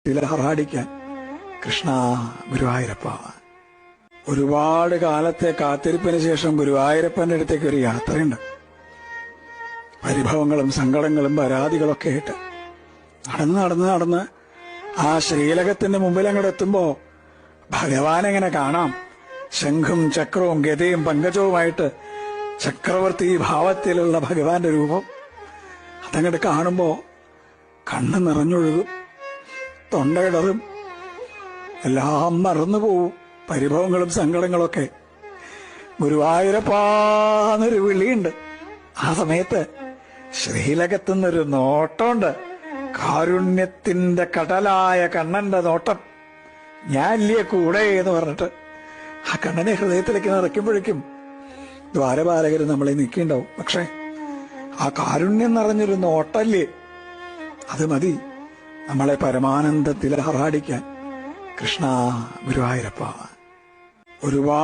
തിലഹറാടിക്കാൻ കൃഷ്ണ ഗുരുവായൂരപ്പ. ഒരുപാട് കാലത്തെ കാത്തിരിപ്പിന് ശേഷം ഗുരുവായൂരപ്പന്റെ അടുത്തേക്ക് ഒരു യാത്രയുണ്ട്. പരിഭവങ്ങളും സങ്കടങ്ങളും പരാതികളൊക്കെ ആയിട്ട് നടന്ന് ആ ശ്രീലകത്തിന്റെ മുമ്പിൽ അങ്ങോട്ട് എത്തുമ്പോ ഭഗവാൻ എങ്ങനെ കാണാം. ശംഖും ചക്രവും ഗതയും പങ്കജവുമായിട്ട് ചക്രവർത്തി ഭാവത്തിലുള്ള ഭഗവാന്റെ രൂപം അതങ്ങോട്ട് കാണുമ്പോ കണ്ണ് നിറഞ്ഞൊഴുകും, തൊണ്ടയിടറും, എല്ലാം മറന്നുപോവും. പരിഭവങ്ങളും സങ്കടങ്ങളൊക്കെ. ഗുരുവായൂരപ്പാന്നൊരു വിളിയുണ്ട്. ആ സമയത്ത് ശ്രീലകത്തുനിന്നൊരു നോട്ടമുണ്ട്. കാരുണ്യത്തിന്റെ കടലായ കണ്ണന്റെ നോട്ടം. ഞാനില്ലേ കൂടെ എന്ന് പറഞ്ഞിട്ട് ആ കണ്ണനെ ഹൃദയത്തിലേക്ക് നിറയ്ക്കുമ്പോഴേക്കും ദ്വാരപാലകർ നമ്മളെ നിൽക്കിണ്ടാവും. പക്ഷെ ആ കാരുണ്യം നിറഞ്ഞൊരു നോട്ടല്ലേ, അത് മതി നമ്മളെ പരമാനന്ദത്തിൽ ഹറാടിക്കാൻ. കൃഷ്ണ ഗുരുവായൂരപ്പ. ഒരുപാട്